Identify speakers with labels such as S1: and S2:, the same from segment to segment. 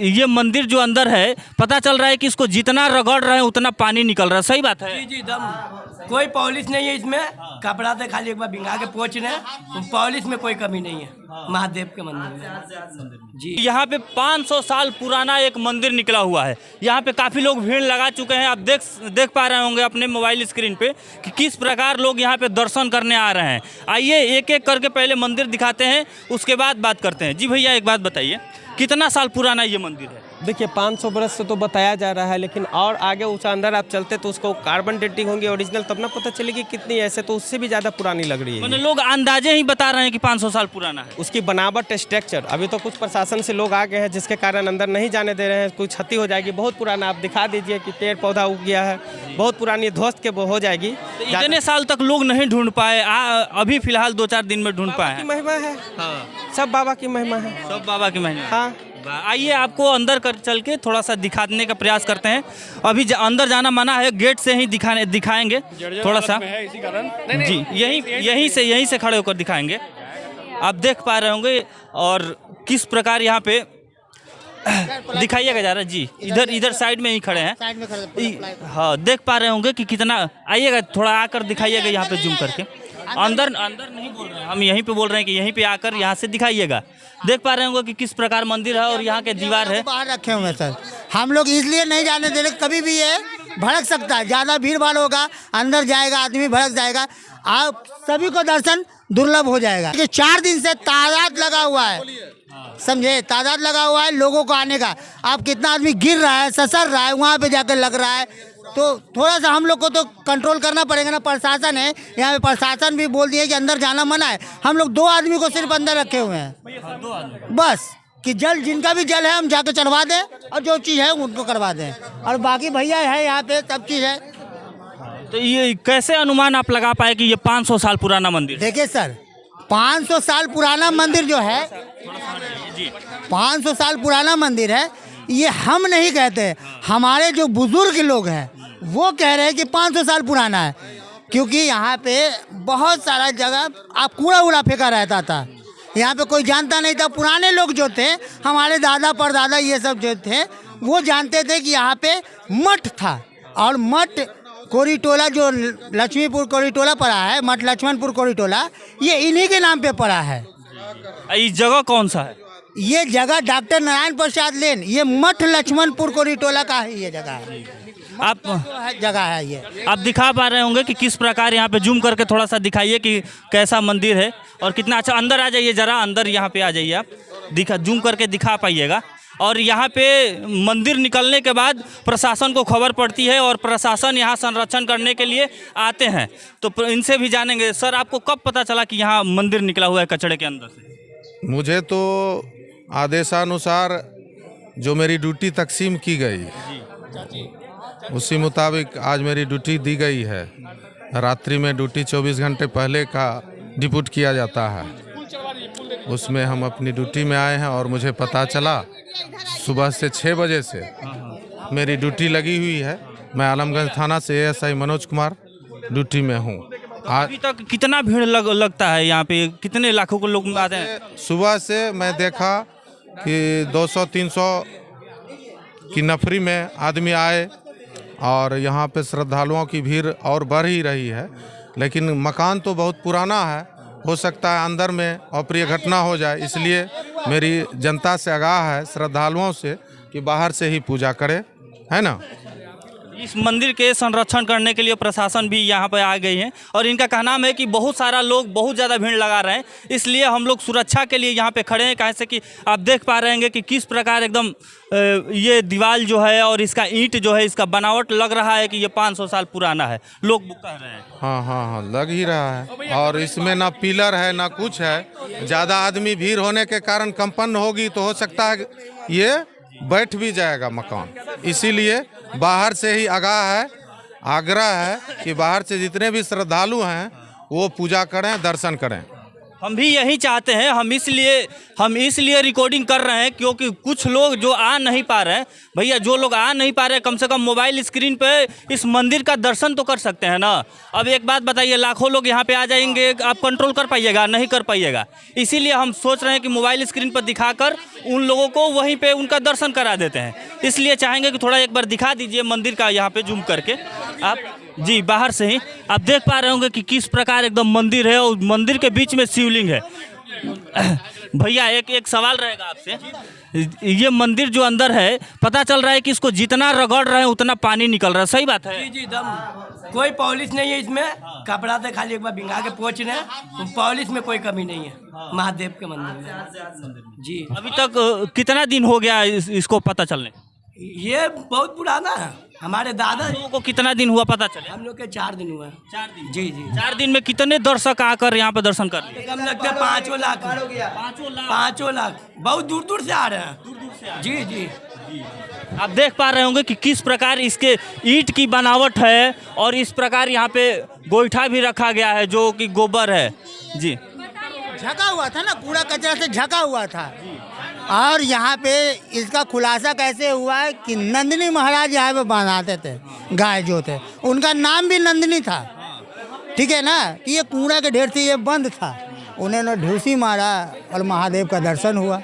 S1: ये मंदिर जो अंदर है, पता चल रहा है कि इसको जितना रगड़ रहे हैं उतना पानी निकल रहा है, सही बात है?
S2: जी जी, दम कोई पॉलिश नहीं है इसमें, कपड़ा से खाली एक बार भिंगा के पोंछ रहे हैं, पॉलिश में कोई कमी नहीं है महादेव के मंदिर में। जी,
S1: यहाँ पे 500 साल पुराना एक मंदिर निकला हुआ है। यहाँ पे काफ़ी लोग भीड़ लगा चुके हैं। आप देख पा रहे होंगे अपने मोबाइल स्क्रीन पे कि किस प्रकार लोग यहाँ पे दर्शन करने आ रहे हैं। आइए एक एक करके पहले मंदिर दिखाते हैं, उसके बाद बात करते हैं। जी भैया, एक बात बताइए, कितना साल पुराना ये मंदिर है?
S3: देखिए 500 बरस से तो बताया जा रहा है, लेकिन और आगे ऊँचा अंदर आप चलते तो उसको कार्बन डेटिंग होंगी ओरिजिनल, तब ना पता चलेगी कितनी, ऐसे तो उससे भी ज़्यादा पुरानी लग रही है।
S1: मैंने लोग अंदाजे ही बता रहे हैं कि 500 साल पुराना है।
S3: उसकी बनावट स्ट्रक्चर, अभी तो कुछ प्रशासन से लोग आ गए हैं जिसके कारण अंदर नहीं जाने दे रहे हैं, कुछ क्षति हो जाएगी। बहुत पुराना, आप दिखा दीजिए कि पेड़ पौधा उग गया है, बहुत पुरानी, ध्वस्त के हो जाएगी।
S1: तो इतने साल तक लोग नहीं ढूंढ पाए, अभी फिलहाल 2-4 दिन में ढूंढ पाए।
S3: महिमा है, सब बाबा की महिमा है,
S1: सब बाबा की महिमा।
S3: हाँ।
S1: आइए आपको अंदर कर चल के थोड़ा सा दिखाने का प्रयास करते हैं। अभी अंदर जाना मना है, गेट से ही दिखाएंगे थोड़ा सा। जी, यहीं से खड़े होकर दिखाएंगे। आप देख पा रहे होंगे और किस प्रकार यहाँ पे दिखाइएगा जा रहा है। जी, इधर साइड में ही खड़े हैं। हाँ, देख पा रहे होंगे कि कितना, आइएगा थोड़ा आकर दिखाइएगा यहाँ पे जूम करके। अंदर नहीं बोल रहे हैं हम, यहीं पे बोल रहे हैं कि यहीं पे आकर यहाँ से दिखाइएगा। देख पा रहे होंगे कि किस प्रकार मंदिर है और यहाँ के दीवार है।
S4: बाहर रखे हुए सर, हम लोग इसलिए नहीं जाने दे रहे, कभी भी ये भड़क सकता है, ज़्यादा भीड़ भाड़ होगा, अंदर जाएगा आदमी भड़क जाएगा, आप सभी को दर्शन दुर्लभ हो जाएगा। 4 दिन से तादाद लगा हुआ है, समझे, तादाद लगा हुआ है लोगों को आने का। आप कितना आदमी गिर रहा है, ससर रहा है, वहाँ पे जाकर लग रहा है, तो थोड़ा सा हम लोग को तो कंट्रोल करना पड़ेगा ना। प्रशासन है यहाँ पे, प्रशासन भी बोल दिया कि अंदर जाना मना है। हम लोग 2 आदमी को सिर्फ अंदर रखे हुए हैं बस, कि जल, जिनका भी जल है हम जाके चढ़वा दें और जो चीज़ है उनको करवा दें, और बाकी भैया है यहाँ पे, सब चीज़ है।
S1: तो ये कैसे अनुमान आप लगा पाए कि ये 500 साल पुराना मंदिर?
S4: देखिए सर, 500 साल पुराना मंदिर जो है, 500 साल पुराना मंदिर है, ये हम नहीं कहते, हमारे जो बुजुर्ग लोग हैं वो कह रहे हैं कि 500 साल पुराना है। क्योंकि यहाँ पे बहुत सारा जगह आप कूड़ा उड़ा फेंका रहता था, यहाँ पे कोई जानता नहीं था। पुराने लोग जो थे, हमारे दादा परदादा ये सब जो थे, वो जानते थे कि यहाँ पे मठ था, और मठ कोरीटोला, जो लक्ष्मीपुर कोरीटोला पड़ा है, मठ लक्ष्मणपुर कोरीटोला, ये इन्हीं के नाम पे पड़ा है।
S1: ये जगह कौन सा है?
S4: ये जगह डॉक्टर नारायण प्रसाद लेन, ये मठ लक्ष्मणपुर कोरीटोला का है, ये जगह है,
S1: आप
S4: जगह है ये।
S1: आप दिखा पा रहे होंगे कि किस प्रकार यहाँ पे जूम करके थोड़ा सा दिखाइए कि कैसा मंदिर है और कितना अच्छा। अंदर आ जाइए जरा, अंदर यहाँ पे आ जाइए, आप जूम करके दिखा पाइएगा। और यहाँ पे मंदिर निकलने के बाद प्रशासन को खबर पड़ती है और प्रशासन यहाँ संरक्षण करने के लिए आते हैं। तो इनसे भी जानेंगे। सर, आपको कब पता चला कि यहाँ मंदिर निकला हुआ है कचड़े के अंदर से?
S5: मुझे तो आदेशानुसार जो मेरी ड्यूटी तकसीम की गई, उसी मुताबिक आज मेरी ड्यूटी दी गई है। रात्रि में ड्यूटी 24 घंटे पहले का डिप्यूट किया जाता है, उसमें हम अपनी ड्यूटी में आए हैं और मुझे पता चला सुबह से 6 बजे से मेरी ड्यूटी लगी हुई है। मैं आलमगंज थाना से ASI मनोज कुमार ड्यूटी में हूँ।
S1: अभी तक कितना भीड़ लगता है यहाँ पे? कितने लाखों को लोग आते हैं?
S5: सुबह से मैं देखा कि 200-300 की नफरी में आदमी आए और यहाँ पे श्रद्धालुओं की भीड़ और बढ़ ही रही है। लेकिन मकान तो बहुत पुराना है, हो सकता है अंदर में अप्रिय घटना हो जाए, इसलिए मेरी जनता से आगाह है, श्रद्धालुओं से, कि बाहर से ही पूजा करें, है ना।
S1: इस मंदिर के संरक्षण करने के लिए प्रशासन भी यहाँ पर आ गई है और इनका कहना है कि बहुत सारा लोग बहुत ज़्यादा भीड़ लगा रहे हैं, इसलिए हम लोग सुरक्षा के लिए यहाँ पे खड़े हैं। कैसे कि आप देख पा रहे हैं कि किस प्रकार एकदम ये दीवार जो है और इसका ईंट जो है, इसका बनावट लग रहा है कि ये 500 साल पुराना है, लोग कह रहे हैं।
S5: हाँ, लग ही रहा है। और इसमें ना पिलर है ना कुछ है। ज़्यादा आदमी भीड़ होने के कारण कंपन होगी तो हो सकता है ये बैठ भी जाएगा मकान, इसीलिए बाहर से ही आग्रह है कि बाहर से जितने भी श्रद्धालु हैं वो पूजा करें, दर्शन करें।
S1: हम भी यही चाहते हैं। हम इसलिए रिकॉर्डिंग कर रहे हैं क्योंकि कुछ लोग जो आ नहीं पा रहे हैं, भैया जो लोग आ नहीं पा रहे हैं कम से कम मोबाइल स्क्रीन पे इस मंदिर का दर्शन तो कर सकते हैं ना। अब एक बात बताइए, लाखों लोग यहाँ पे आ जाएंगे, आप कंट्रोल कर पाइएगा? नहीं कर पाइएगा। इसीलिए हम सोच रहे हैं कि मोबाइल स्क्रीन पर दिखाकर उन लोगों को वहीं पे उनका दर्शन करा देते हैं। इसलिए चाहेंगे कि थोड़ा एक बार दिखा दीजिए मंदिर का, यहाँ पे जूम करके आप जी, बाहर से ही आप देख पा रहे होंगे कि किस प्रकार एकदम मंदिर है और मंदिर के बीच में शिवलिंग है। भैया एक सवाल रहेगा आपसे, ये मंदिर जो अंदर है, पता चल रहा है कि इसको जितना रगड़ रहे हैं उतना पानी निकल रहा है, सही बात है?
S2: जी दम कोई पॉलिश नहीं है इसमें, कपड़ा से खाली एक बार भिंगा के पोंछ रहे हैं, पॉलिश में कोई कमी नहीं है महादेव के मंदिर में। जी
S1: अभी तक कितना दिन हो गया इसको पता चलने?
S2: ये बहुत पुराना है, हमारे दादा
S1: लोगों को कितना दिन हुआ पता चले?
S2: हम लोग के 4 दिन हुआ है।
S1: 4 दिन?
S2: जी जी
S1: 4 दिन में कितने दर्शक आकर यहाँ पे दर्शन कर लिए?
S2: कम लगता है 5 लाख। 5 लाख बहुत दूर दूर से आ रहे हैं। जी जी
S1: आप देख पा रहे होंगे कि किस प्रकार इसके ईंट की बनावट है और इस प्रकार यहाँ पे गोईठा भी रखा गया है जो कि गोबर है। जी
S4: ढका हुआ था ना, कूड़ा कचरा से ढका हुआ था। और यहाँ पे इसका खुलासा कैसे हुआ है कि नंदिनी महाराज यहाँ पे बनाते थे, गाय जो थे उनका नाम भी नंदिनी था। ठीक है ना, कि ये कूड़ा के ढेर से ये बंद था, उन्होंने ढूसी मारा और महादेव का दर्शन हुआ।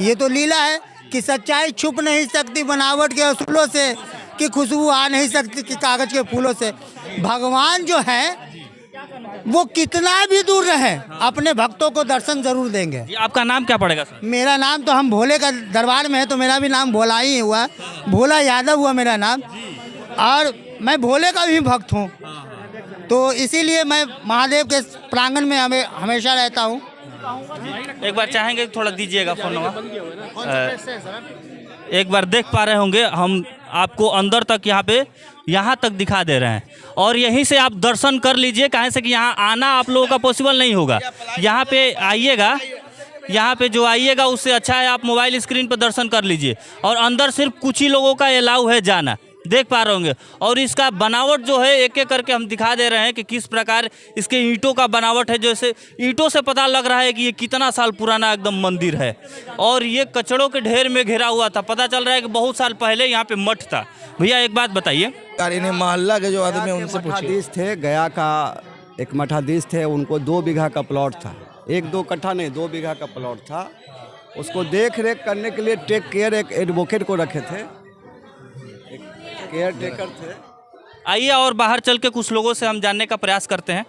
S4: ये तो लीला है कि सच्चाई छुप नहीं सकती बनावट के असूलों से, कि खुशबू आ नहीं सकती कि कागज के फूलों से। भगवान जो है वो कितना भी दूर रहे अपने भक्तों को दर्शन जरूर देंगे।
S1: जी, आपका नाम क्या पड़ेगा सर? मेरा
S4: नाम तो, हम भोले का दरबार में है तो मेरा भी नाम भोला ही हुआ, भोला यादव हुआ मेरा नाम। और मैं भोले का भी भक्त हूँ, तो इसीलिए मैं महादेव के प्रांगण में हमेशा रहता हूँ।
S1: एक बार चाहेंगे थोड़ा दीजिएगा फोन। एक बार देख पा रहे होंगे हम आपको अंदर तक यहाँ तक दिखा दे रहे हैं और यहीं से आप दर्शन कर लीजिए। कहीं से कि यहाँ आना आप लोगों का पॉसिबल नहीं होगा। यहाँ पे आइएगा, यहाँ पे जो आइएगा उससे अच्छा है आप मोबाइल स्क्रीन पर दर्शन कर लीजिए। और अंदर सिर्फ कुछ ही लोगों का अलाउ है जाना, देख पा रहे होंगे। और इसका बनावट जो है एक एक करके हम दिखा दे रहे हैं कि किस प्रकार इसके ईंटों का बनावट है। जैसे ईंटों से पता लग रहा है कि ये कितना साल पुराना एकदम मंदिर है। और ये कचड़ों के ढेर में घिरा हुआ था, पता चल रहा है कि बहुत साल पहले यहाँ पे मठ था। भैया एक बात बताइए,
S6: इन्हें मोहल्ला के जो आदमी उनसे
S7: मठाधीश थे, गया का एक मठाधीश थे, उनको 2 बीघा का प्लॉट था, 1-2 कट्ठा नहीं 2 बीघा का प्लॉट था। उसको देख रेख करने के लिए टेक केयर एक एडवोकेट को रखे थे, केयर टेकर थे।
S1: आइए और बाहर चल के कुछ लोगों से हम जानने का प्रयास करते हैं।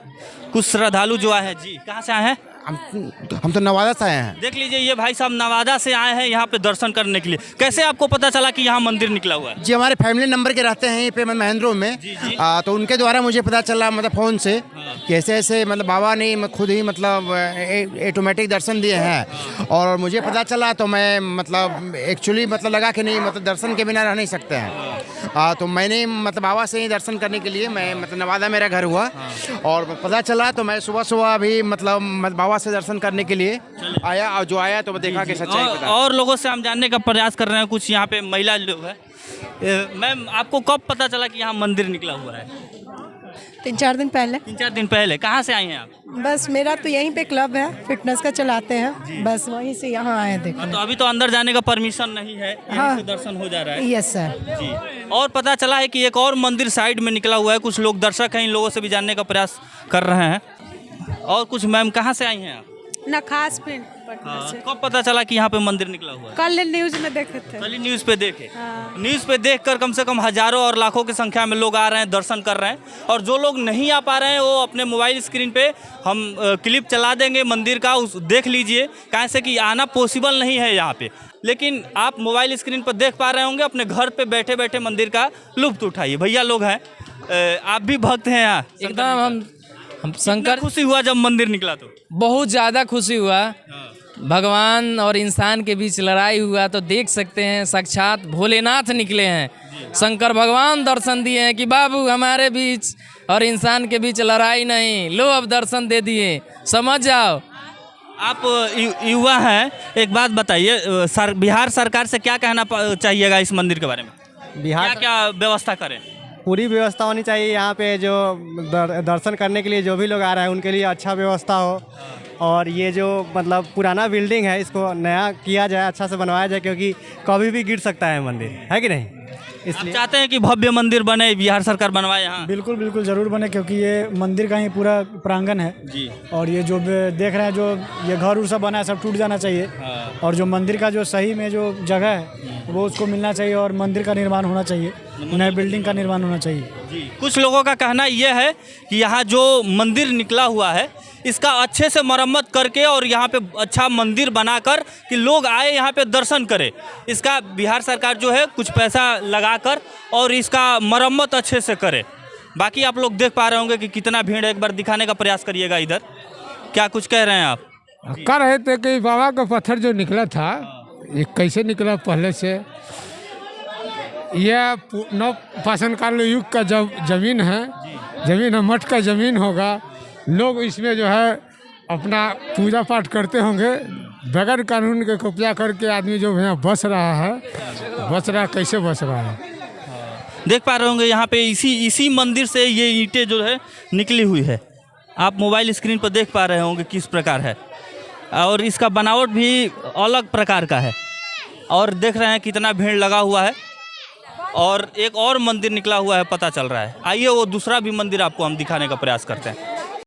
S1: कुछ श्रद्धालु जो आए हैं, जी कहाँ से आए हैं?
S8: हम तो नवादा से आए हैं।
S1: देख लीजिए ये भाई साहब नवादा से आए हैं यहाँ पे दर्शन करने के लिए। कैसे आपको पता चला कि यहाँ मंदिर निकला हुआ है?
S8: जी हमारे फैमिली नंबर के रहते हैं यहाँ पे महेंद्रों में। तो उनके द्वारा मुझे पता चला, मतलब फ़ोन से कि ऐसे ऐसे मतलब बाबा ने खुद ही मतलब ऑटोमेटिक दर्शन दिए हैं। और मुझे पता चला तो मैं मतलब एक्चुअली मतलब लगा कि नहीं, मतलब दर्शन के बिना रह नहीं सकते हैं। तो मैंने मतलब बाबा से ही दर्शन करने के लिए मैं मतलब नवादा मेरा घर हुआ और पता चला तो मैं सुबह सुबह अभी मतलब बाबा से दर्शन करने के लिए आया। और जो आया तो देखा कि सच्चाई पता।
S1: और लोगों से हम जानने का प्रयास कर रहे हैं। कुछ यहाँ पे महिला लोग हैं। मैम आपको कब पता चला कि यहाँ मंदिर निकला हुआ है?
S9: 3-4 दिन पहले।
S1: 3-4 दिन पहले। कहाँ से आई हैं आप?
S9: बस मेरा तो यहीं पे क्लब है, फिटनेस का चलाते हैं, बस वहीं से यहाँ आए देखने।
S1: तो अभी तो अंदर जाने का परमिशन नहीं है, यहीं से दर्शन हो जा रहा है।
S9: यस सर
S1: जी। और पता चला है कि एक और मंदिर साइड में निकला हुआ है। कुछ लोग दर्शक हैं, इन लोगों से भी जानने का प्रयास कर रहे हैं। और कुछ मैम कहाँ से आई हैं आप?
S9: नखास पिंड पटना से।
S1: कब पता चला कि यहाँ पे मंदिर निकला हुआ है?
S9: कल न्यूज में देखे थे।
S1: कल न्यूज़ पे देखे। न्यूज़ पे देखकर कम से कम हजारों और लाखों की संख्या में लोग आ रहे हैं, दर्शन कर रहे हैं। और जो लोग नहीं आ पा रहे हैं वो अपने मोबाइल स्क्रीन पे हम क्लिप चला देंगे मंदिर का, उस देख लीजिए। कहाँ से कि आना पॉसिबल नहीं है यहाँ पे, लेकिन आप मोबाइल स्क्रीन पर देख पा रहे होंगे। अपने घर पे बैठे बैठे मंदिर का लुत्फ उठाइए। भैया लोग हैं, आप भी भक्त हैं यहाँ?
S10: एकदम हम शंकर।
S1: खुशी हुआ जब मंदिर निकला तो?
S10: बहुत ज़्यादा खुशी हुआ। भगवान और इंसान के बीच लड़ाई हुआ तो देख सकते हैं, साक्षात भोलेनाथ निकले हैं। शंकर भगवान दर्शन दिए हैं कि बाबू हमारे बीच और इंसान के बीच लड़ाई नहीं, लो अब दर्शन दे दिए, समझ जाओ।
S1: आप युवा हैं, एक बात बताइए, बिहार सरकार से क्या कहना चाहिएगा इस मंदिर के बारे में?
S3: बिहार
S1: क्या व्यवस्था करें?
S3: पूरी व्यवस्था होनी चाहिए यहाँ पे, जो दर्शन करने के लिए जो भी लोग आ रहे हैं उनके लिए अच्छा व्यवस्था हो।
S11: और ये जो मतलब पुराना बिल्डिंग है इसको नया किया जाए, अच्छा से बनवाया जाए, क्योंकि कभी भी गिर सकता है मंदिर, है कि नहीं?
S1: इसलिए चाहते हैं कि भव्य मंदिर बने, बिहार सरकार बनवाए यहाँ।
S12: बिल्कुल बिल्कुल ज़रूर बने, क्योंकि ये मंदिर का ही पूरा प्रांगण है
S1: जी।
S12: और ये जो देख रहे हैं, जो ये घर उर सब बना है, सब टूट जाना चाहिए। और जो मंदिर का जो सही में जो जगह है वो उसको मिलना चाहिए और मंदिर का निर्माण होना चाहिए, नए बिल्डिंग का निर्माण होना चाहिए
S1: जी। कुछ लोगों का कहना यह है कि यहाँ जो मंदिर निकला हुआ है इसका अच्छे से मरम्मत करके और यहाँ पे अच्छा मंदिर बनाकर कि लोग आए यहाँ पे दर्शन करें, इसका बिहार सरकार जो है कुछ पैसा लगाकर और इसका मरम्मत अच्छे से करे। बाकी आप लोग देख पा रहे होंगे कि कितना भीड़ है, एक बार दिखाने का प्रयास करिएगा इधर। क्या कुछ कह रहे हैं आप?
S13: कह रहे थे कि बाबा का पत्थर जो निकला था ये कैसे निकला, पहले से यह नवपाषाण काल युग का जमीन है, जमीन मठ का जमीन होगा। लोग इसमें जो है अपना पूजा पाठ करते होंगे, बगैर कानून के कब्जा करके आदमी जो यहाँ बस रहा है, कैसे बस रहा है?
S1: देख पा रहे होंगे यहाँ पे इसी मंदिर से ये ईंटें जो है निकली हुई है। आप मोबाइल स्क्रीन पर देख पा रहे होंगे किस प्रकार है और इसका बनावट भी अलग प्रकार का है। और देख रहे हैं कितना भीड़ लगा हुआ है और एक और मंदिर निकला हुआ है, पता चल रहा है। आइए वो दूसरा भी मंदिर आपको हम दिखाने का प्रयास करते हैं।